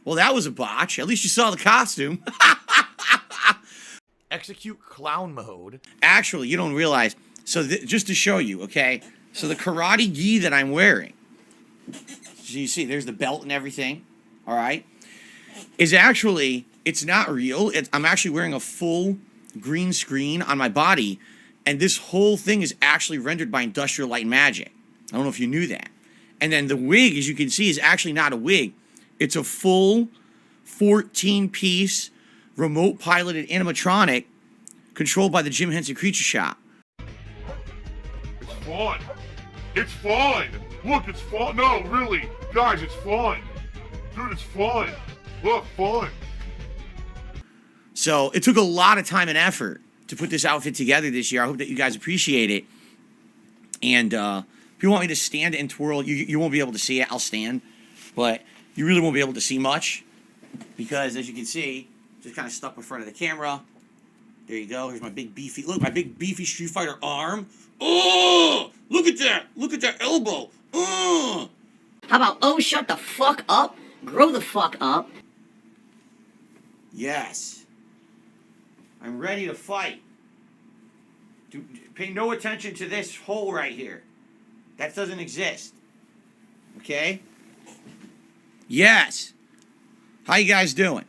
Well, that was a botch. At least you saw the costume. Execute clown mode. Actually, you don't realize. So just to show you, okay? So the karate gi that I'm wearing, so you see, there's the belt and everything, all right? Is actually, it's not real. I'm actually wearing a full green screen on my body, and this whole thing is actually rendered by Industrial Light and Magic. I don't know if you knew that. And then the wig, as you can see, is actually not a wig. It's a full 14-piece remote piloted animatronic controlled by the Jim Henson Creature Shop. It's fun. It's fun. Look, it's fun. No, really. Guys, it's fun. Dude, it's fun. Look, fun. So it took a lot of time and effort to put this outfit together this year. I hope that you guys appreciate it. And if you want me to stand and twirl, you won't be able to see it. I'll stand. But you really won't be able to see much. Because, as you can see, just kind of stuck in front of the camera. There you go. Here's my big beefy, look, my big beefy Street Fighter arm. Oh, look at that. Look at that elbow. Oh. How about, oh, shut the fuck up, grow the fuck up. Yes. I'm ready to fight. Pay no attention to this hole right here. That doesn't exist. Okay? Yes. How you guys doing?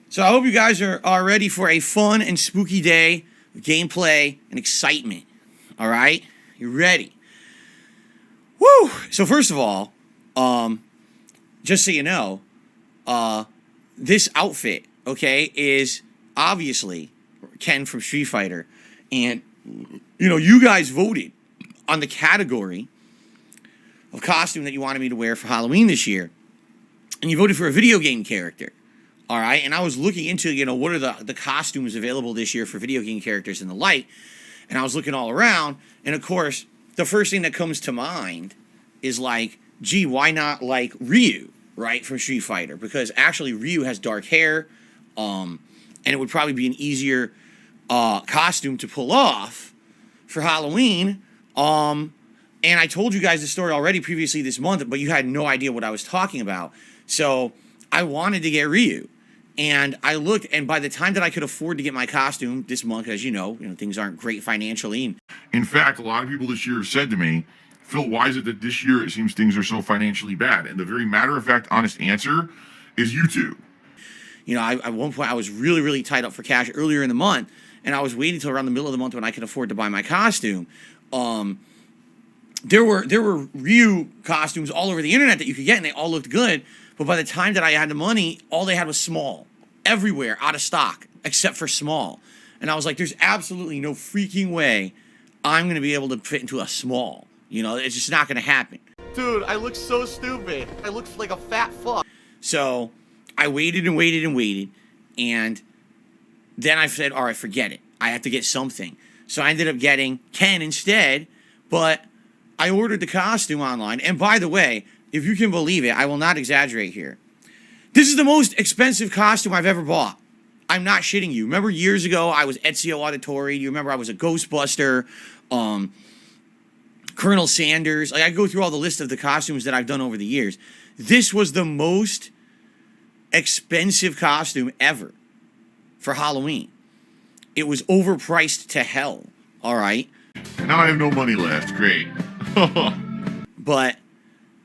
So I hope you guys are ready for a fun and spooky day of gameplay and excitement. All right? You ready? Woo! So first of all, just so you know, this outfit, okay, is obviously Ken from Street Fighter. And, you know, you guys voted on the category of costume that you wanted me to wear for Halloween this year. And you voted for a video game character. All right? And I was looking into, you know, what are the costumes available this year for video game characters in the light. And I was looking all around. And, of course, the first thing that comes to mind is like, gee, why not like Ryu, right, from Street Fighter? Because actually Ryu has dark hair. And it would probably be an easier costume to pull off for Halloween. And I told you guys the story already previously this month, but you had no idea what I was talking about. So I wanted to get Ryu. And I looked, and by the time that I could afford to get my costume this month, as you know, things aren't great financially. In fact, a lot of people this year have said to me, Phil, why is it that this year it seems things are so financially bad? And the very matter-of-fact, honest answer is YouTube. You know, at one point I was really, really tight up for cash earlier in the month, and I was waiting until around the middle of the month when I could afford to buy my costume. There were Ryu costumes all over the internet that you could get, and they all looked good. But by the time that I had the money, all they had was small. Everywhere, out of stock, except for small. And I was like, there's absolutely no freaking way I'm going to be able to fit into a small. You know, it's just not going to happen. Dude, I look so stupid. I look like a fat fuck. So I waited and waited and waited. And then I said, all right, forget it. I have to get something. So I ended up getting Ken instead. But I ordered the costume online. And by the way, if you can believe it, I will not exaggerate here. This is the most expensive costume I've ever bought. I'm not shitting you. Remember years ago, I was Ezio Auditore. You remember I was a Ghostbuster, Colonel Sanders. Like, I go through all the list of the costumes that I've done over the years. This was the most expensive costume ever for Halloween. It was overpriced to hell, all right? Now I have no money left. Great. But,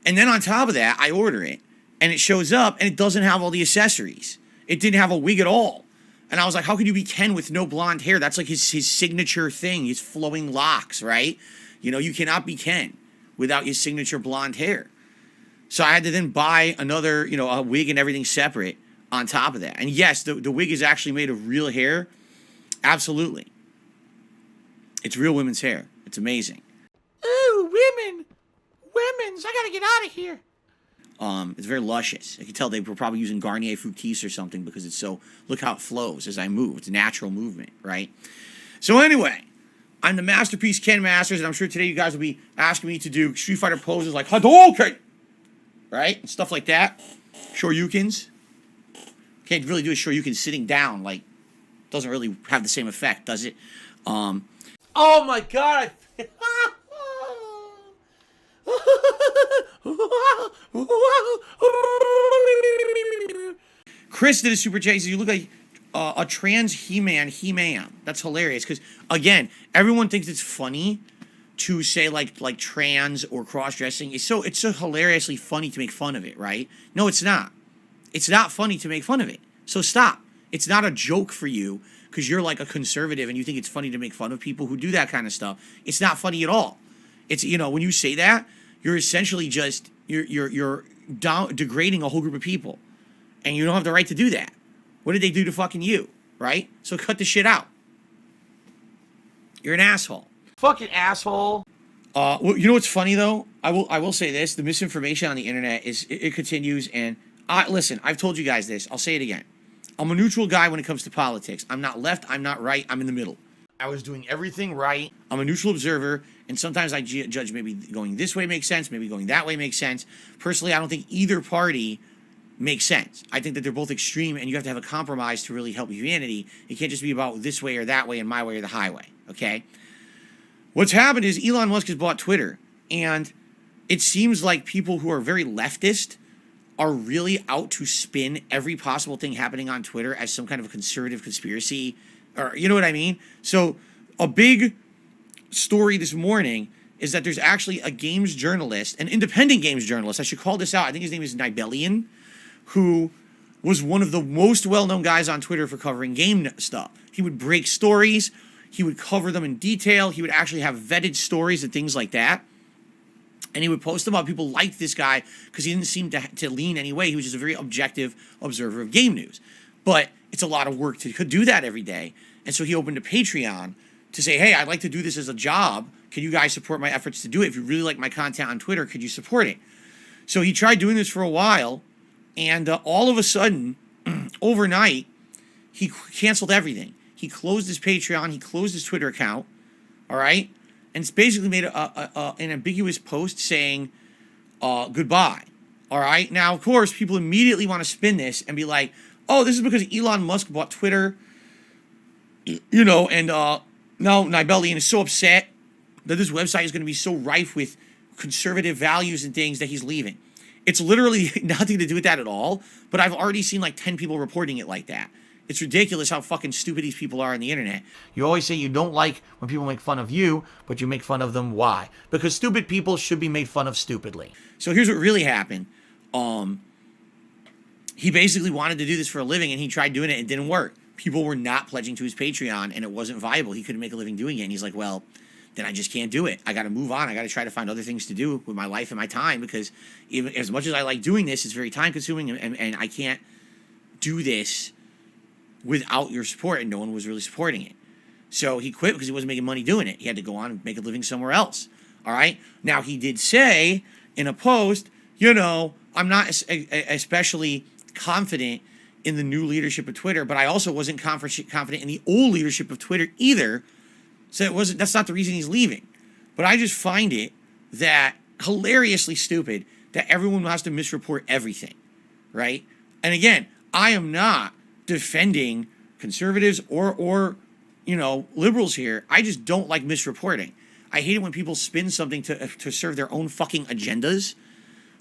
and then on top of that, I order it. And it shows up, and it doesn't have all the accessories. It didn't have a wig at all. And I was like, how could you be Ken with no blonde hair? That's like his signature thing, his flowing locks, right? You know, you cannot be Ken without his signature blonde hair. So I had to then buy another, you know, a wig and everything separate on top of that. And yes, the wig is actually made of real hair. Absolutely. It's real women's hair. It's amazing. Ooh, women. Women's. I gotta get out of here. It's very luscious. I can tell they were probably using Garnier Fructis or something because it's so, look how it flows as I move. It's natural movement, right? So anyway, I'm the Masterpiece Ken Masters, and I'm sure today you guys will be asking me to do Street Fighter poses like Hadouken, right? And stuff like that. Shoryukens. Can't really do a Shoryuken sitting down, like, doesn't really have the same effect, does it? Oh my god! Chris did a super chat. He said, you look like a trans He-Man. That's hilarious. Because, again, everyone thinks it's funny to say, like trans or cross-dressing. It's so hilariously funny to make fun of it, right? No, it's not. It's not funny to make fun of it. So stop. It's not a joke for you because you're like a conservative and you think it's funny to make fun of people who do that kind of stuff. It's not funny at all. It's, when you say that, you're essentially just, you're degrading a whole group of people. And you don't have the right to do that. What did they do to fucking you, right? So cut the shit out. You're an asshole. Fucking asshole. Well, you know what's funny though? I will say this: the misinformation on the internet it continues. And listen, I've told you guys this. I'll say it again. I'm a neutral guy when it comes to politics. I'm not left. I'm not right. I'm in the middle. I was doing everything right. I'm a neutral observer, and sometimes I judge maybe going this way makes sense, maybe going that way makes sense. Personally, I don't think either party makes sense. I think that they're both extreme, and you have to have a compromise to really help humanity. It can't just be about this way or that way and my way or the highway, okay? What's happened is Elon Musk has bought Twitter, and it seems like people who are very leftist are really out to spin every possible thing happening on Twitter as some kind of a conservative conspiracy, or you know what I mean? So a big story this morning is that there's actually a games journalist, an independent games journalist, I should call this out, I think his name is Nibelian, who was one of the most well-known guys on Twitter for covering game stuff. He would break stories, he would cover them in detail, he would actually have vetted stories and things like that. And he would post them up. People liked this guy because he didn't seem to lean any way. He was just a very objective observer of game news. But it's a lot of work to do that every day. And so he opened a Patreon to say, hey, I'd like to do this as a job. Can you guys support my efforts to do it? If you really like my content on Twitter, could you support it? So he tried doing this for a while. And all of a sudden, overnight, he canceled everything. He closed his Patreon. He closed his Twitter account. All right? And it's basically made an ambiguous post saying goodbye. All right? Now, of course, people immediately want to spin this and be like, oh, this is because Elon Musk bought Twitter. And now Nibelian is so upset that this website is going to be so rife with conservative values and things that he's leaving. It's literally nothing to do with that at all, but I've already seen like 10 people reporting it like that. It's ridiculous how fucking stupid these people are on the internet. You always say you don't like when people make fun of you, but you make fun of them. Why? Because stupid people should be made fun of stupidly. So here's what really happened. He basically wanted to do this for a living, and he tried doing it. It didn't work. People were not pledging to his Patreon, and it wasn't viable. He couldn't make a living doing it, and he's like, well, then I just can't do it. I got to move on. I got to try to find other things to do with my life and my time, because even as much as I like doing this, it's very time-consuming, and I can't do this without your support, and no one was really supporting it. So he quit because he wasn't making money doing it. He had to go on and make a living somewhere else. All right? Now, he did say in a post, I'm not especially confident in the new leadership of Twitter, but I also wasn't confident in the old leadership of Twitter either. So that's not the reason he's leaving. But I just find it that hilariously stupid that everyone has to misreport everything, right? And again, I am not defending conservatives or liberals here. I just don't like misreporting. I hate it when people spin something to serve their own fucking agendas,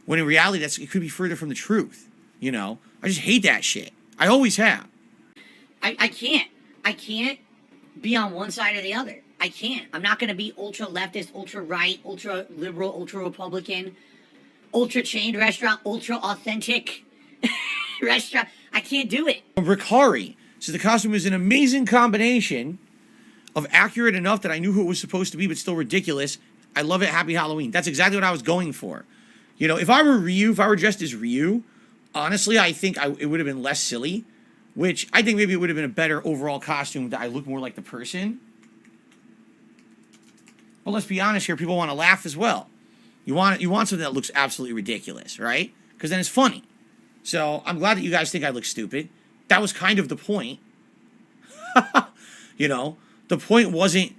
when in reality it could be further from the truth. I just hate that shit. I always have. I can't be on one side or the other. I can't. I'm not going to be ultra leftist, ultra right, ultra liberal, ultra Republican, ultra chained restaurant, ultra authentic restaurant. I can't do it. Ricari. So the costume is an amazing combination of accurate enough that I knew who it was supposed to be, but still ridiculous. I love it. Happy Halloween. That's exactly what I was going for. If I were Ryu, if I were dressed as Ryu, honestly, I think it would have been less silly, which I think maybe it would have been a better overall costume that I look more like the person. But let's be honest here. People want to laugh as well. You want something that looks absolutely ridiculous, right? Because then it's funny. So I'm glad that you guys think I look stupid. That was kind of the point. The point wasn't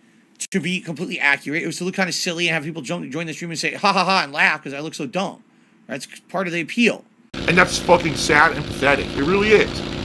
to be completely accurate. It was to look kind of silly and have people join the stream and say, ha ha ha, and laugh because I look so dumb. That's part of the appeal. And that's fucking sad and pathetic. It really is.